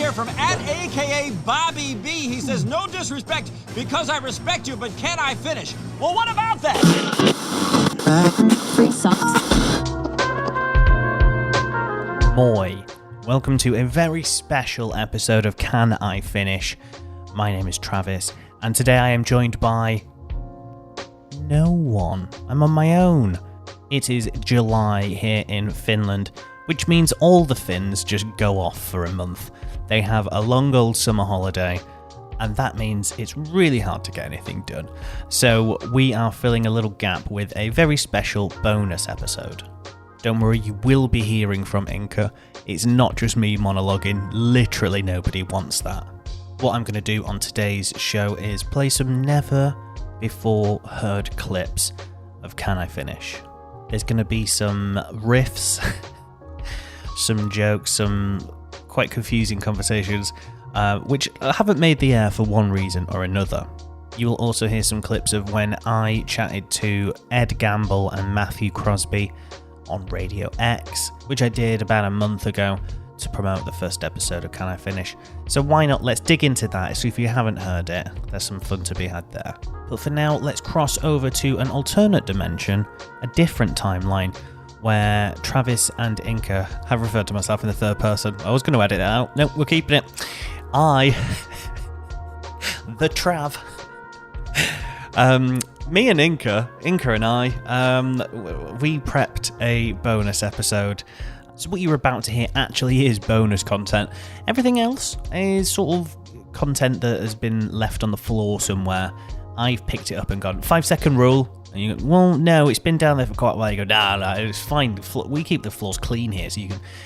here from @AKA Bobby B. He says, no disrespect because I respect you, but can I finish? Well, what about that? Free socks. Moi. Welcome to a very special episode of Can I Finish? My name is Travis, and today I am joined by no one. I'm on my own. It is July here in Finland, which means all the Finns just go off for a month. They have a long old summer holiday, and that means it's really hard to get anything done. So we are filling a little gap with a very special bonus episode. Don't worry, you will be hearing from Inka. It's not just me monologuing, literally nobody wants that. What I'm going to do on today's show is play some never before heard clips of Can I Finish? There's going to be some riffs, some jokes, some quite confusing conversations, which haven't made the air for one reason or another. You will also hear some clips of when I chatted to Ed Gamble and Matthew Crosby on Radio X, which I did about a month ago to promote the first episode of Can I Finish? So why not, let's dig into that. So if you haven't heard it, there's some fun to be had there. But for now, let's cross over to an alternate dimension, a different timeline, where Travis and Inka have referred to myself in the third person. I was going to edit that out. Nope, we're keeping it. The Trav. Me and Inka and I, we prepped a bonus episode. So what you're about to hear actually is bonus content. Everything else is sort of content that has been left on the floor somewhere. I've picked it up and gone, 5-second rule. And you go, well, no, it's been down there for quite a while. You go, nah, it's fine. We keep the floors clean here, so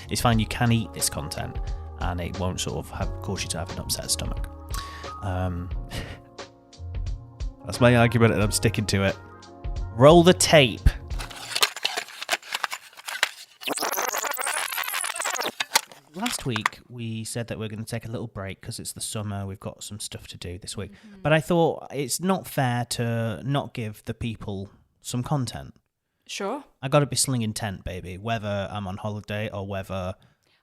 it's fine. You can eat this content, and it won't sort of cause you to have an upset stomach. That's my argument, and I'm sticking to it. Roll the tape. Last week, we said that we're going to take a little break because it's the summer. We've got some stuff to do this week. Mm-hmm. But I thought it's not fair to not give the people some content. Sure. I got to be slinging tent, baby, whether I'm on holiday or whether...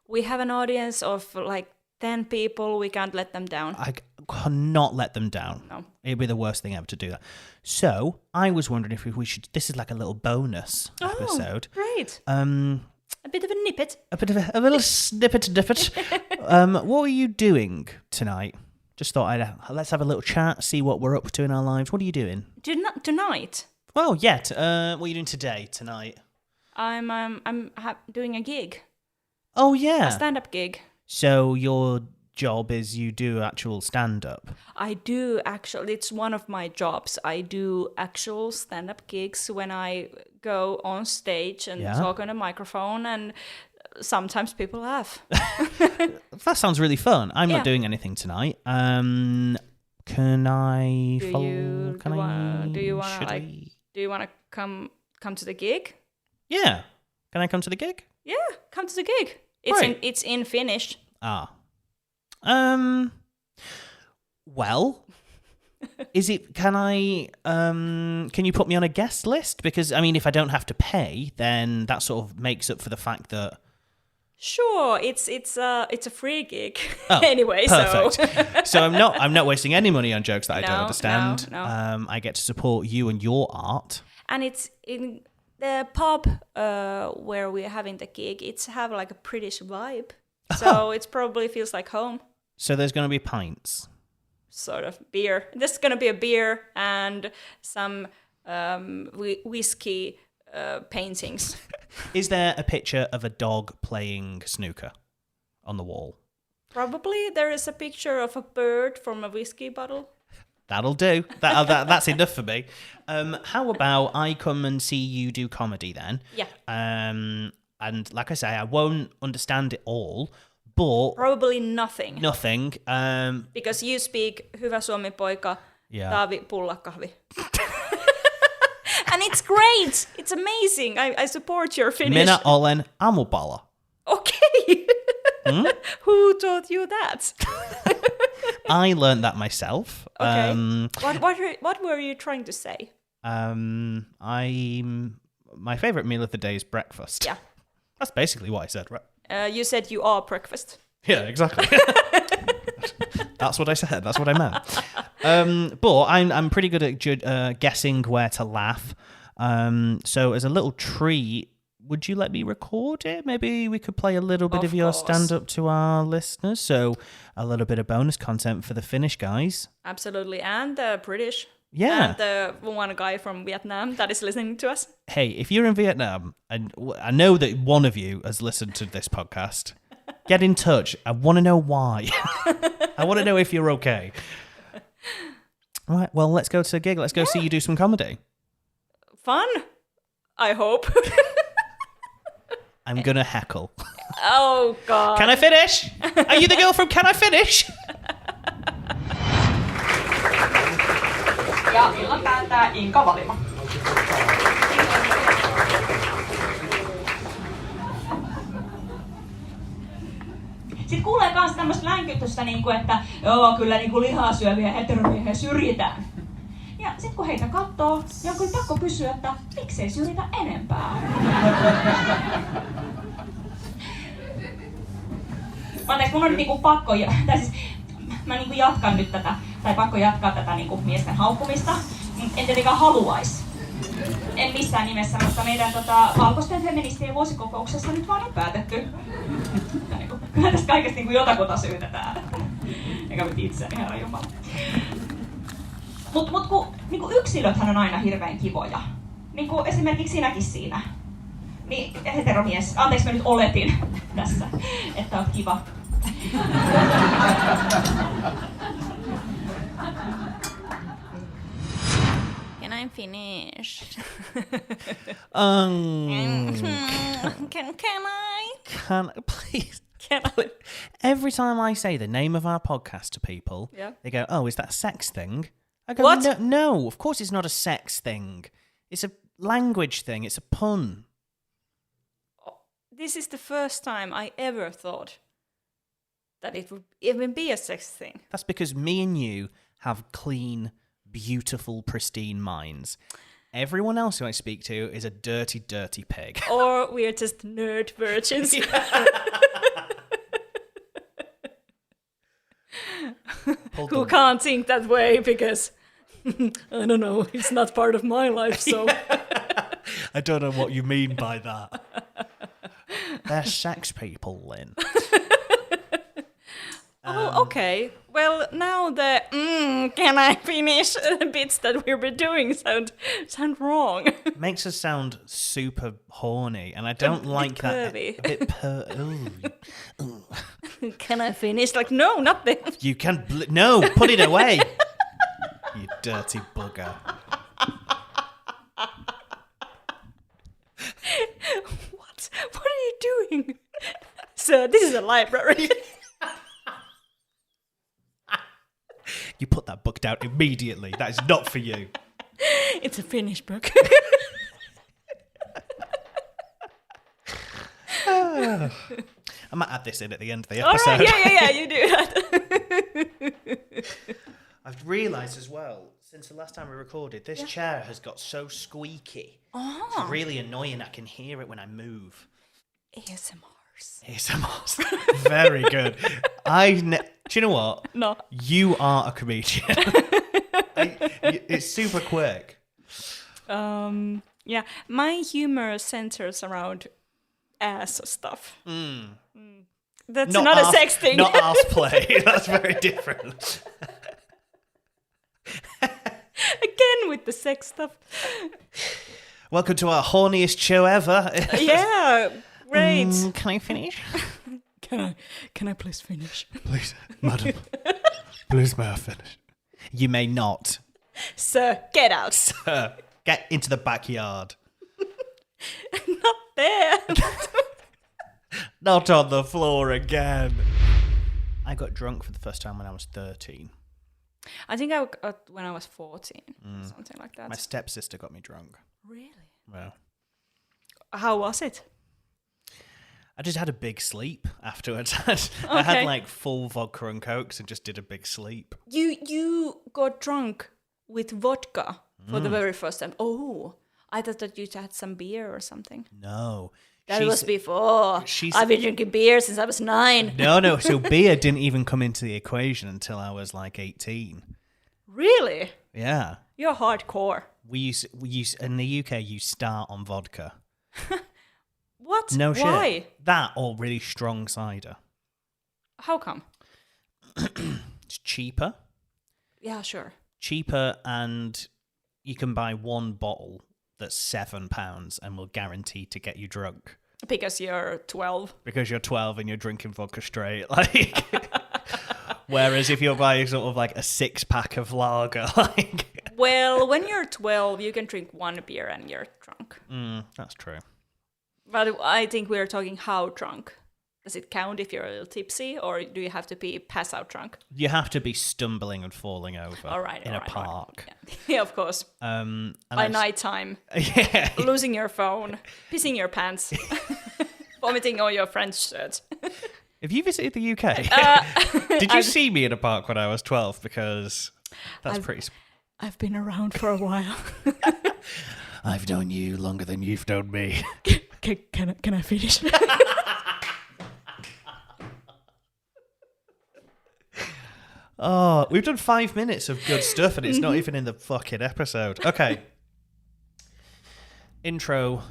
We have an audience of like 10 people. We can't let them down. I cannot let them down. No. It'd be the worst thing ever to do that. So I was wondering if we should... This is like a little bonus episode. Great. A bit of a nippet. A little snippet. What are you doing tonight? Just thought let's have a little chat, see what we're up to in our lives. What are you doing? Tonight? Well, yeah. What are you doing tonight? I'm doing a gig. Oh, yeah. A stand-up gig. So your job is you do actual stand-up? I do actually. It's one of my jobs. I do actual stand-up gigs when I go on stage and talk on a microphone, and sometimes people laugh. That sounds really fun. I'm not doing anything tonight. Can I follow? Do you want to come to the gig? Yeah. Can I come to the gig? Yeah, come to the gig. It's in Finnish. Ah. Well, is it, can you put me on a guest list? Because, I mean, if I don't have to pay, then that sort of makes up for the fact that... Sure, it's a free gig. Oh, anyway, perfect. So I'm not wasting any money on jokes that I don't understand. No. I get to support you and your art. And it's in the pub where we're having the gig. It's have like a British vibe. So it probably feels like home. So there's going to be pints. Sort of beer. There's going to be a beer and some whiskey paintings. Is there a picture of a dog playing snooker on the wall? Probably. There is a picture of a bird from a whiskey bottle. That'll do. That's enough for me. How about I come and see you do comedy then? Yeah. And like I say, I won't understand it all, but... Probably nothing. Nothing. Because you speak hyvä suomi poika, Taavi pullakahvi. And it's great. It's amazing. I support your Finnish. Minä olen aamupala. Okay. Who taught you that? I learned that myself. Okay. What were you trying to say? My favourite meal of the day is breakfast. Yeah. That's basically what I said, right? You said you are breakfast. Yeah, exactly. That's what I said. That's what I meant. But I'm pretty good at guessing where to laugh. So as a little treat, would you let me record it? Maybe we could play a little bit of your stand-up to our listeners. So a little bit of bonus content for the Finnish guys. Absolutely. And the British. Yeah. And the one guy from Vietnam that is listening to us. Hey, if you're in Vietnam, and I know that one of you has listened to this podcast, get in touch. I want to know why. I want to know if you're okay. All right, well, let's go to the gig. Let's go see you do some comedy. Fun, I hope. I'm going to heckle. Oh, God. Can I finish? Are you the girl from Can I Finish? Ja illan päättää Inka Valima. Sitten kuulee myös tämmöistä länkytystä, että joo, kyllä lihasyöviä heteromiehiä syrjitään. Ja sitten kun heitä katsoo, niin on kyllä pakko kysyä, että miksei syrjitä enempää. Anteeksi, mun on pakko, mä jatkan nyt tätä, tai pakko jatkaa tätä miesten haukkumista. En tietenkään haluaisi. En missään nimessä, mutta meidän valkoisten feministien vuosikokouksessa nyt vaan on päätetty. Kyllä tästä kaikesta jotakuta syytetään. Eikä nyt itseäni, herra jumala. Mut kun yksilöthän on aina hirveän kivoja. Esimerkiksi sinäkin siinä. Niin heteromies, anteeksi mä nyt oletin tässä, että oot kiva. Can I finish? Can I? Please. Can I? Every time I say the name of our podcast to people, they go, "Oh, is that a sex thing?" I go, What? No, of course it's not a sex thing. It's a language thing. It's a pun. This is the first time I ever thought that it would even be a sex thing. That's because me and you have clean, beautiful, pristine minds. Everyone else who I speak to is a dirty, dirty pig. Or we're just nerd virgins. Who can't think that way because, I don't know, it's not part of my life, so... I don't know what you mean by that. They're sex people, Lynn. Oh, okay. Well, now the can I finish bits that we were doing sound wrong. Makes us sound super horny, and I don't like that. Curvy. A bit Can I finish? Like, no, not this. You can no, put it away. You dirty bugger. What are you doing? Sir, this is a library. You put that book down immediately. That is not for you. It's a Finnish book. I might add this in at the end of the All episode. right, yeah, you do that. I've realised as well, since the last time we recorded, this chair has got so squeaky. Oh. It's really annoying. I can hear it when I move. Asm-Arse. Asm-Arse. Very good. Do you know what? No. You are a comedian. It's super quick. Yeah, my humor centers around ass stuff. That's not a sex thing. Not ass play. That's very different. Again with the sex stuff. Welcome to our horniest show ever. Yeah, great. Can I finish? Can I please finish? Please, madam. Please may I finish? You may not. Sir, get out. Sir, get into the backyard. Not there. Not on the floor again. I got drunk for the first time when I was 13. I think I got when I was 14, something like that. My stepsister got me drunk. Really? Well, how was it? I just had a big sleep afterwards. I had like full vodka and cokes and just did a big sleep. You got drunk with vodka for the very first time. Oh, I thought that you had some beer or something. No, That was before. she's- I've been drinking beer since I was 9. No. So beer didn't even come into the equation until I was like 18. Really? Yeah. You're hardcore. We use in the UK. You start on vodka. What? No shit. Why? That or really strong cider. How come? It's cheaper. Yeah, sure. Cheaper, and you can buy one bottle that's £7 and will guarantee to get you drunk Because you're 12. because you're 12 and you're drinking vodka straight. Like, whereas if you're buying sort of like a 6-pack of lager, like, Well, when you're 12, you can drink one beer and you're drunk. that's true. But I think we're talking how drunk. Does it count if you're a little tipsy, or do you have to be pass out drunk? You have to be stumbling and falling over All right, in all a right, all right. park. Yeah, of course. And By I've- nighttime, Yeah. losing your phone, pissing your pants, vomiting on your French shirt. Have you visited the UK? Did you see me in a park when I was 12? Because that's pretty... I've been around for a while. I've known you longer than you've known me. Can I finish? Oh, we've done 5 minutes of good stuff and it's not even in the fucking episode. Okay. Intro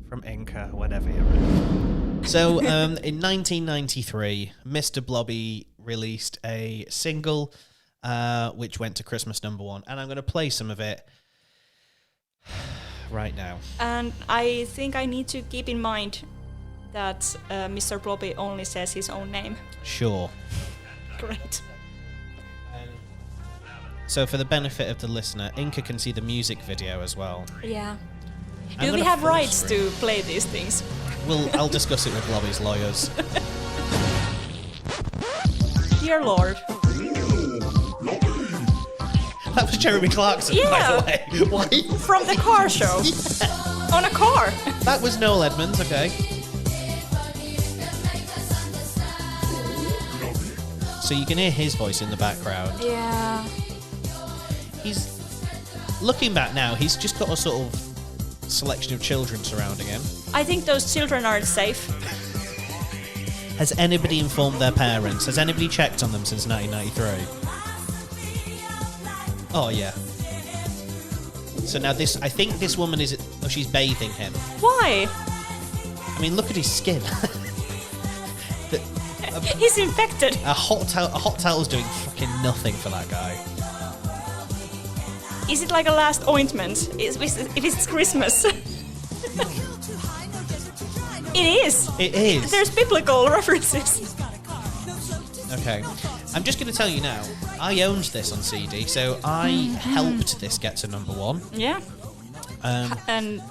from Inca, whatever you're ready. So, in 1993, Mr. Blobby released a single which went to Christmas #1, and I'm going to play some of it right now. And I think I need to keep in mind that Mr. Blobby only says his own name. Sure. Great. So, for the benefit of the listener, Inca can see the music video as well. Yeah. I'm Do we gonna have full rights screen. to play these things? I'll discuss it with Blobby's lawyers. Dear Lord. That was Jeremy Clarkson, Yeah. by the way. Why? From the car show. On a car. That was Noel Edmonds, okay. So you can hear his voice in the background. Yeah. He's... Looking back now, he's just got a sort of selection of children surrounding him. I think those children are safe. Has anybody informed their parents? Has anybody checked on them since 1993? Oh, yeah. So now this... I think this woman is... Oh, she's bathing him. Why? I mean, look at his skin. He's infected. A hot towel's doing fucking nothing for that guy. Is it like a last ointment? If it's Christmas. It is. It is. There's biblical references. Okay. I'm just going to tell you now, I owned this on CD, so I helped this get to #1. Yeah. And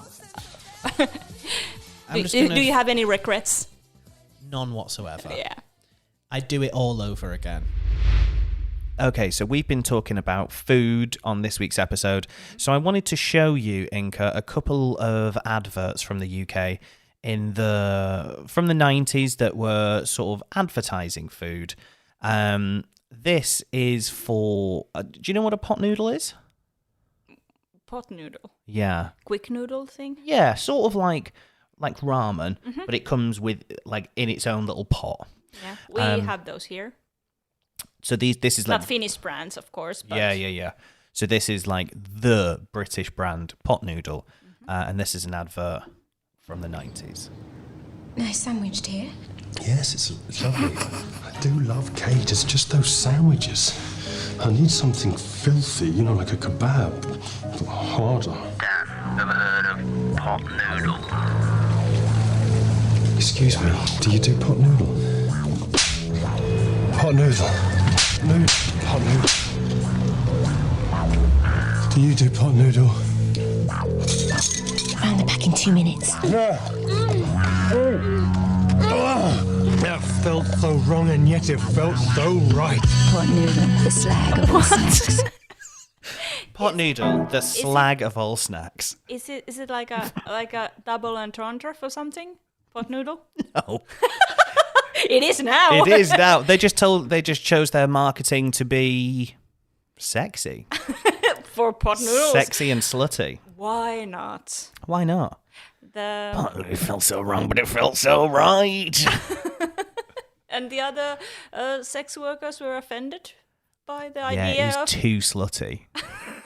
I'm just do gonna... you have any regrets? None whatsoever. Yeah. I'd do it all over again. Okay, so we've been talking about food on this week's episode. So I wanted to show you, Inca, a couple of adverts from the UK from the 90s that were sort of advertising food. This is for... do you know what a pot noodle is? Pot noodle. Yeah. Quick noodle thing? Yeah, sort of like ramen, but it comes with like in its own little pot. Yeah. We have those here. So this is like Not Finnish brands, of course. But yeah. So this is like the British brand pot noodle, and this is an advert from the 90s. Nice sandwich, dear. Yes, it's lovely. I do love cake. It's just those sandwiches. I need something filthy, you know, like a kebab, but harder. Dan, ever heard of pot noodle? Excuse me, do you do pot noodle? Pot noodle. Pot noodle. Do you do pot noodle? Round the back in 2 minutes. That felt so wrong and yet it felt so right. Pot noodle, the slag of all snacks. Pot noodle, the slag of all snacks. Is it like a double entendre for something? Pot noodle? No, It is now. it is now. They just chose their marketing to be sexy, For pot noodles. sexy and slutty. Why not? Why not? The It felt so wrong, but it felt so right. and the other sex workers were offended by the Yeah, idea it of was too slutty.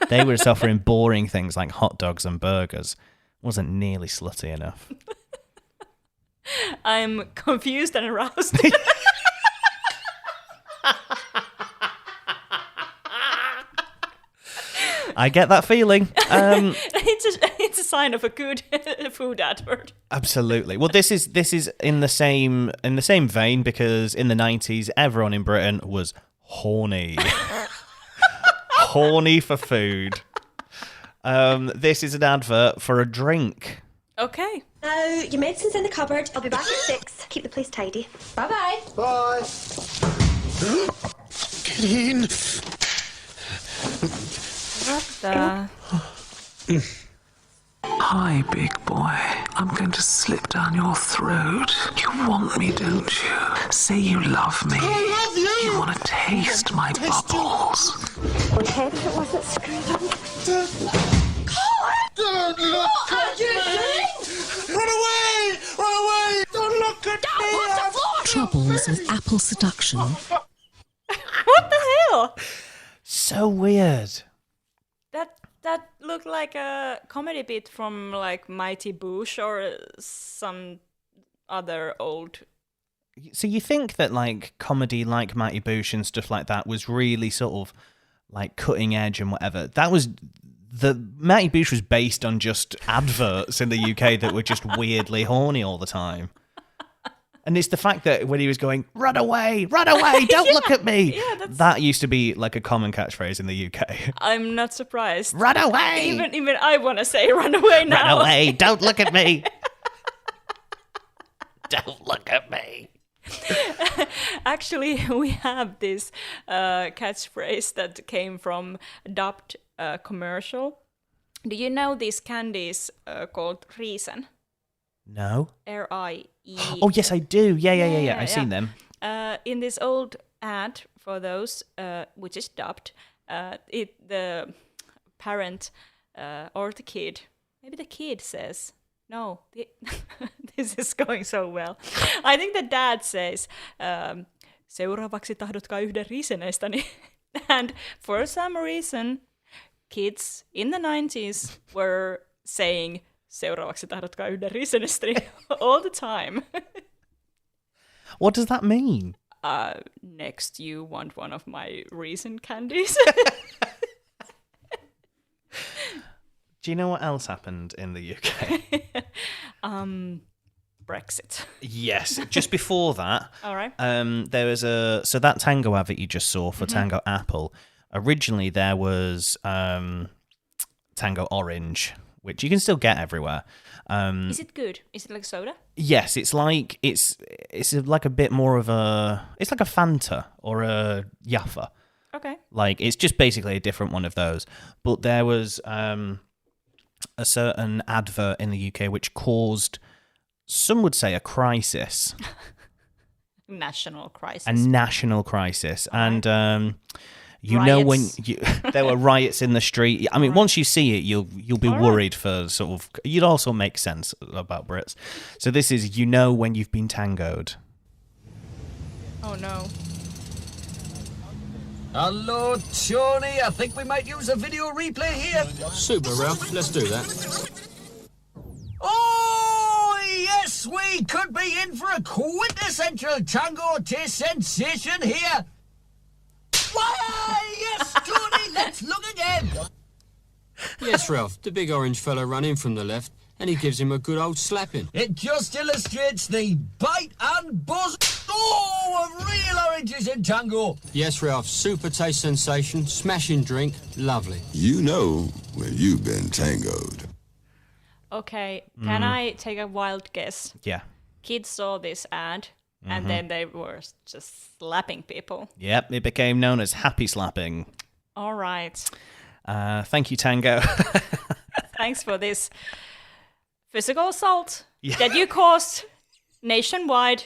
They were just offering boring things like hot dogs and burgers. Wasn't nearly slutty enough. I'm confused and aroused. I get that feeling. It's a sign of a good food advert. Absolutely. Well, this is in the same vein because in the 90s, everyone in Britain was horny, horny for food. This is an advert for a drink. Okay. Now, your medicine's in the cupboard. I'll be back at 6. Keep the place tidy. Bye-bye. Bye. Get in. What the? Hi, big boy. I'm going to slip down your throat. You want me, don't you? Say you love me. I love you. You want to taste my bubbles. Would head if it wasn't screwed up. Don't look at me. Run away! Run away! Don't look at me! Troubles with apple seduction. What the hell? So weird. That looked like a comedy bit from like Mighty Boosh or some other old. So you think that like comedy like Mighty Boosh and stuff like that was really sort of like cutting edge and whatever. That was the Mighty Boosh was based on just adverts in the UK that were just weirdly horny all the time. And it's the fact that when he was going, run away, don't look at me. Yeah, that used to be like a common catchphrase in the UK. I'm not surprised. Run away! Even I want to say run away now. Run away, don't look at me. Don't look at me. Actually, we have this catchphrase that came from a dubbed commercial. Do you know these candies called Riesen? No. R-I-E. Oh, yes, I do. Yeah. I've seen them. In this old ad for those, which is dubbed, the parent or the kid, maybe the kid says, no, this is going so well. I think the dad says, seuraavaksi tahdotkaa yhden riisenestäni. And for some reason, kids in the 90s were saying, seuraavaksi tahdotkaa yhden riisenestäni all the time. What does that mean? Next, you want one of my Reason candies? Do you know what else happened in the UK? Brexit. Yes, just before that. All right. There was so that Tango advert you just saw for Tango Apple. Originally, there was Tango Orange, which you can still get everywhere. Is it good? Is it like soda? Yes, it's like a bit more of it's like a Fanta or a Jaffa. Okay. Like it's just basically a different one of those. But there was a certain advert in the UK which caused, some would say, a crisis. National crisis. A national crisis. All right. And you riots. know when there were riots in the street. I mean, once you see it, you'll be worried for sort of. You'd also make sense about Brits. So this is when you've been tangoed. Oh no. Hello, Tony. I think we might use a video replay here. Super, Ralph. Let's do that. Oh, yes, we could be in for a quintessential tango taste sensation here. Why, yes, Tony, let's look again. Yes, Ralph. The big orange fella ran in from the left, and he gives him a good old slapping. It just illustrates the bite and buzz of real oranges in tango. Yes, Ralph. Super taste sensation, smashing drink, lovely. You know when you've been tangoed. Okay, can I take a wild guess? Yeah. Kids saw this ad, and then they were just slapping people. Yep, it became known as happy slapping. All right. Thank you, Tango. Thanks for this physical assault Yeah. that you caused nationwide.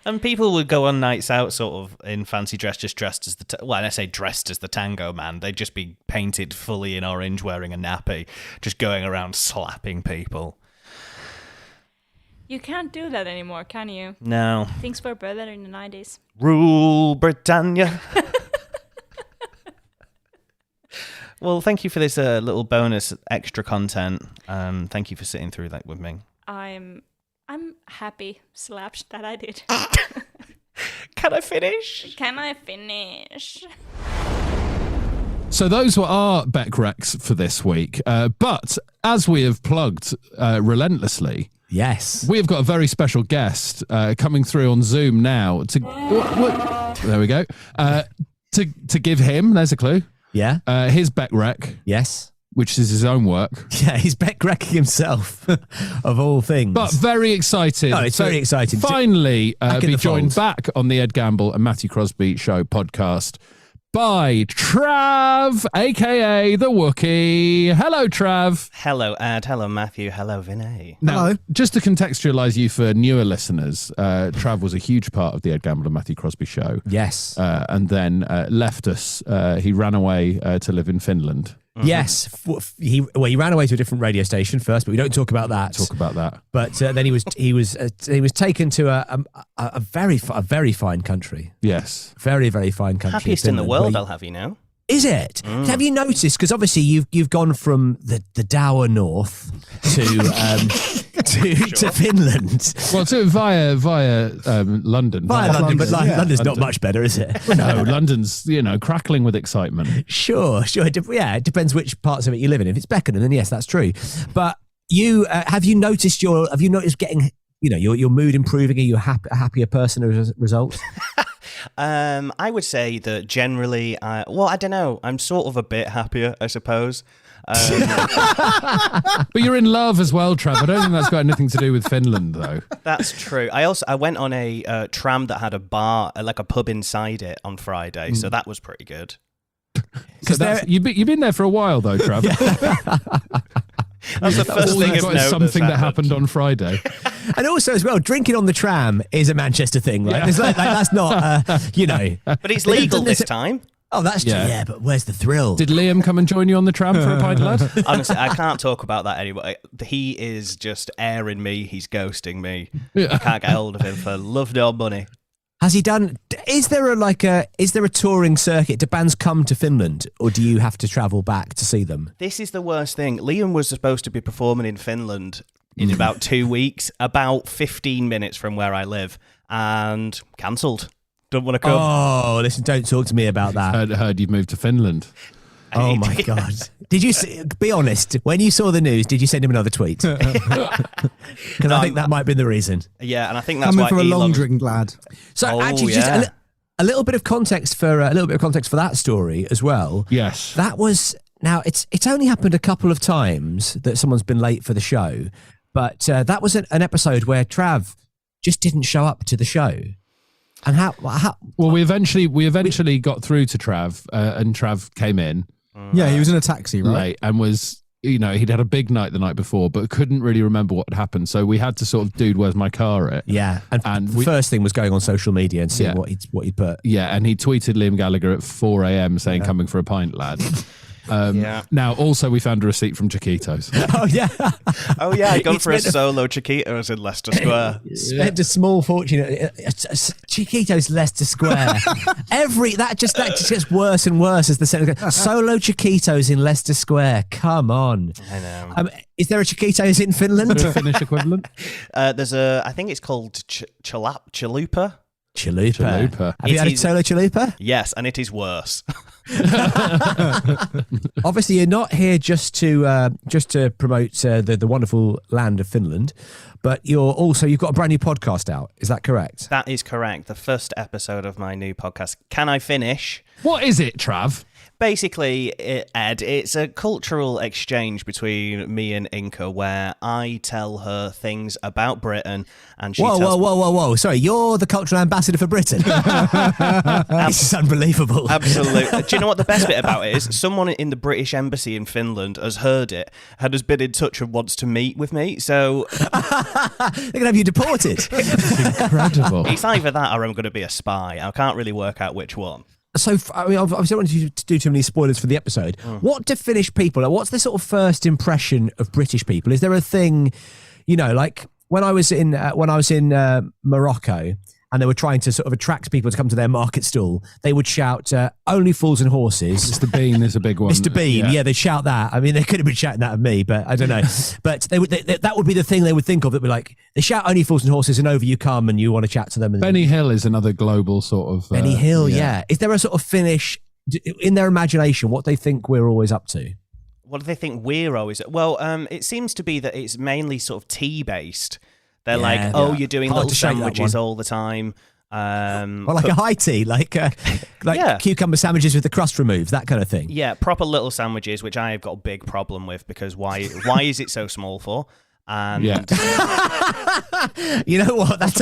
And people would go on nights out sort of in fancy dress, just dressed as the... Well, I say dressed as the Tango Man. They'd just be painted fully in orange, wearing a nappy, just going around slapping people. You can't do that anymore, can you? No. Things were better in the 90s. Rule Britannia. Well, thank you for this little bonus extra content. Thank you for sitting through that with me. I'm happy slapped that I did. Can I finish? Can I finish? So those were our Beck Recs for this week. But as we have plugged relentlessly, yes, we have got a very special guest coming through on Zoom now. There we go. To give him, there's a clue. Yeah. His Beck Rec. Yes. Which is his own work. Yeah, he's Beck Recking himself, of all things. But very excited. Oh, it's very exciting. Finally be joined fold. back on the Ed Gamble and Matthew Crosby Show podcast by Trav, a.k.a. the Wookiee. Hello, Trav. Hello, Ed. Hello, Matthew. Hello, Vinay. Now, just to contextualise you for newer listeners, Trav was a huge part of the Ed Gamble and Matthew Crosby Show. Yes. And then left us. He ran away to live in Finland. Mm-hmm. Yes, he ran away to a different radio station first, but we don't talk about that. But then he was taken to a very fine country. Yes, very very fine country. Happiest in the world, I'll have you know. Is it? Have you noticed? Because obviously you've gone from the dour north to to Finland. Well, via London. Via London, but London's not much better, is it? No, London's crackling with excitement. Sure. It depends which parts of it you live in. If it's Beckenham, then yes, that's true. But you have you noticed getting your mood improving? Are you a happier person as a result? I would say that generally, I don't know. I'm sort of a bit happier, I suppose. But you're in love as well, Trav. I don't think that's got anything to do with Finland, though. That's true. I went on a tram that had a bar, like a pub inside it on Friday, so that was pretty good. So you've been there for a while, though, Trav. That's the first thing of note. Something that happened on Friday. And also, as well, drinking on the tram is a Manchester thing, right? Yeah. That's not, But it's legal this time. Oh, that's true. Yeah, but where's the thrill? Did Liam come and join you on the tram for a pint, lad? Honestly, I can't talk about that anymore. He is just airing me. He's ghosting me. I can't get hold of him for love nor money. Has he done? Is there a touring circuit? Do bands come to Finland, or do you have to travel back to see them? This is the worst thing. Liam was supposed to be performing in Finland in about 2 weeks, about 15 minutes from where I live, and cancelled. Don't want to come. Oh, listen! Don't talk to me about that. Heard you've moved to Finland. Oh my God! Did you be honest? When you saw the news, did you send him another tweet? Because I think that might be the reason. Yeah, and I think that's coming why from a long drink lad. So actually, just a little bit of context for that story as well. Yes, that was. Now it's only happened a couple of times that someone's been late for the show, but that was an episode where Trav just didn't show up to the show. And how? Well, we eventually got through to Trav, and Trav came in. Yeah, he was in a taxi, right? Late, and was, he'd had a big night the night before, but couldn't really remember what had happened. So we had to sort of, dude, where's my car at? Yeah, and the first thing was going on social media and seeing what he'd put. Yeah, and he tweeted Liam Gallagher at 4 a.m. saying, coming for a pint, lad. Now, also, we found a receipt from Chiquitos. Oh, yeah. I'd gone for a solo Chiquitos in Leicester Square. Spent a small fortune at Chiquitos Leicester Square. That just gets worse and worse as the sentence goes. Solo Chiquitos in Leicester Square. Come on. I know. Is there a Chiquitos in Finland? Finnish equivalent? There's I think it's called Chalupa. Chalupa. Have you had a solo chalupa? Yes, and it is worse. Obviously, you're not here just to promote the wonderful land of Finland, but you've got a brand new podcast out. Is that correct? That is correct. The first episode of my new podcast. Can I finish? What is it, Trav? Basically, Ed, it's a cultural exchange between me and Inca where I tell her things about Britain and she tells me... Whoa. Sorry, you're the cultural ambassador for Britain. This is unbelievable. Absolutely. Do you know what the best bit about it is? Someone in the British Embassy in Finland has heard it and has been in touch and wants to meet with me, so... They're going to have you deported. Incredible. It's either that or I'm going to be a spy. I can't really work out which one. So, I mean, obviously, I don't want you to do too many spoilers for the episode. What do Finnish people, like, what's the sort of first impression of British people? Is there a thing, you know, like when I was in Morocco and they were trying to sort of attract people to come to their market stall, they would shout, only fools and horses. Mr. Bean is a big one. Mr. Bean, yeah, they shout that. I mean, they could have been shouting that at me, but I don't know. But that would be the thing they would think of. That would be like, they shout only fools and horses and over you come and you want to chat to them. And Benny Hill is another global sort of... Benny Hill, yeah. Is there a sort of Finnish, in their imagination, what they think we're always up to? What do they think we're always... Well, it seems to be that it's mainly sort of tea-based. They're you're doing Hard little to shake that sandwiches one. all the time. Well, like a high tea, like cucumber sandwiches with the crust removed, that kind of thing. Yeah, proper little sandwiches, which I have got a big problem with because why is it so small for? And you know what? That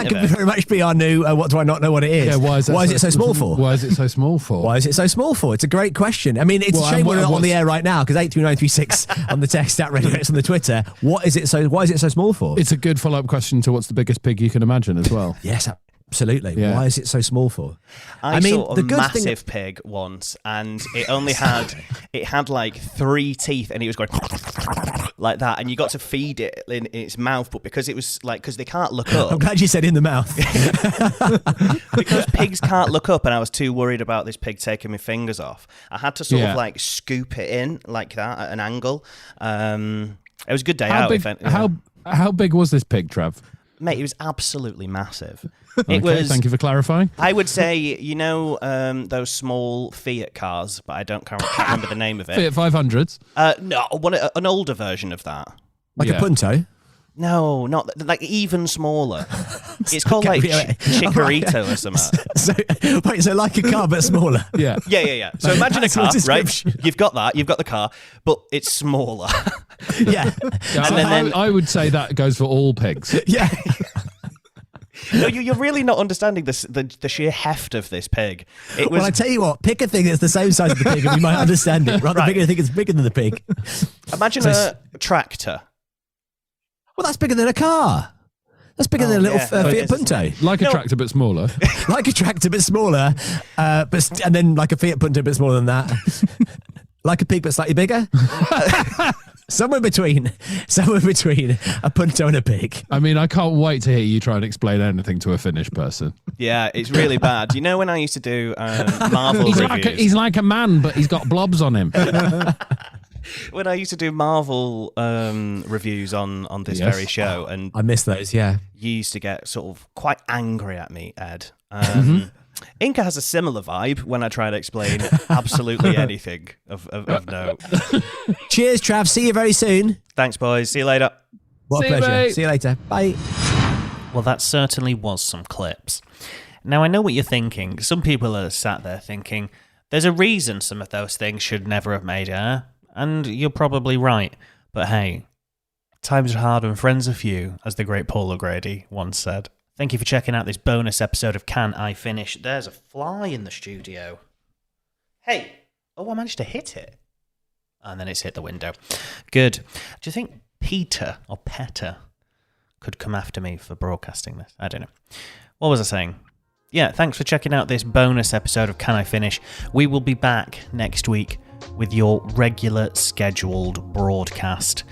could very much be our new. What do I not know what it is? Yeah, why is it so small for? Why is it so small for? Why is it so small for? It's a great question. I mean, it's a shame we're not on the air right now because 82936 on the text at Radio X on the Twitter. Why is it so small for? It's a good follow-up question to what's the biggest pig you can imagine as well. Yes. Absolutely. Yeah. Why is it so small for? I mean, saw a massive pig once, and it only had like 3 teeth, and it was going like that, and you got to feed it in its mouth, but because they can't look up. I'm glad you said in the mouth. Because pigs can't look up, and I was too worried about this pig taking my fingers off. I had to sort of like scoop it in like that at an angle. It was a good day out. How big was this pig, Trav? Mate, it was absolutely massive. It was. Thank you for clarifying. I would say, you know, those small Fiat cars, but I can't remember the name of it. Fiat 500s? No, an older version of that. Like a Punto? No, not like even smaller. It's called like Chikorito or something. So like a car but smaller. Yeah. So imagine a car, right? You've got the car, but it's smaller. Yeah. And then I would say that goes for all pigs. Yeah. No, you're really not understanding the sheer heft of this pig. Well, I tell you what, pick a thing that's the same size as the pig and you might understand it. Rather pick a thing that's bigger than the pig. Imagine a tractor. Well, that's bigger than a car. That's bigger than a little Fiat Punto. Like a tractor, but smaller. Like a tractor, but smaller. And then like a Fiat Punto, but smaller than that. Like a pig, but slightly bigger. Somewhere between a Punto and a pig. I mean, I can't wait to hear you try and explain anything to a Finnish person. Yeah, it's really bad. You know when I used to do Marvel reviews? He's like a man, but he's got blobs on him. When I used to do Marvel reviews on this very show, and I miss those. Yeah, you used to get sort of quite angry at me, Ed. Inca has a similar vibe when I try to explain absolutely anything of note. Cheers, Trav. See you very soon. Thanks, boys. See you later. What a pleasure. See you later. Bye. Well, that certainly was some clips. Now, I know what you're thinking. Some people are sat there thinking, there's a reason some of those things should never have made air. And you're probably right. But hey, times are hard and friends are few, as the great Paul O'Grady once said. Thank you for checking out this bonus episode of Can I Finish? There's a fly in the studio. Hey. Oh, I managed to hit it. And then it's hit the window. Good. Do you think Peter or Petter could come after me for broadcasting this? I don't know. What was I saying? Yeah, thanks for checking out this bonus episode of Can I Finish? We will be back next week with your regular scheduled broadcast.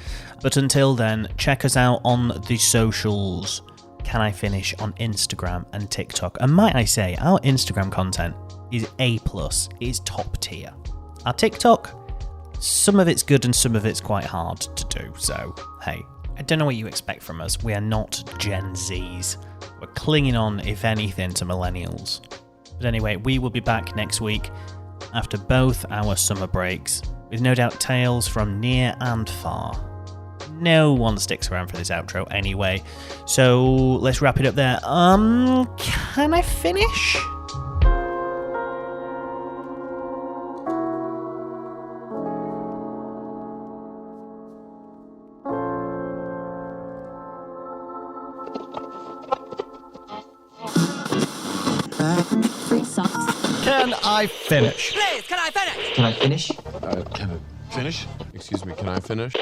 But until then, check us out on the socials. Can I Finish on Instagram and TikTok? And might I say, our Instagram content is A+, is top tier. Our TikTok, some of it's good and some of it's quite hard to do. So, hey, I don't know what you expect from us. We are not Gen Zs. We're clinging on, if anything, to millennials. But anyway, we will be back next week after both our summer breaks, with no doubt tales from near and far. No one sticks around for this outro anyway, so let's wrap it up there. Can I finish? can I finish? Please, can I finish? Can I finish? Can I finish? Excuse me, can I finish?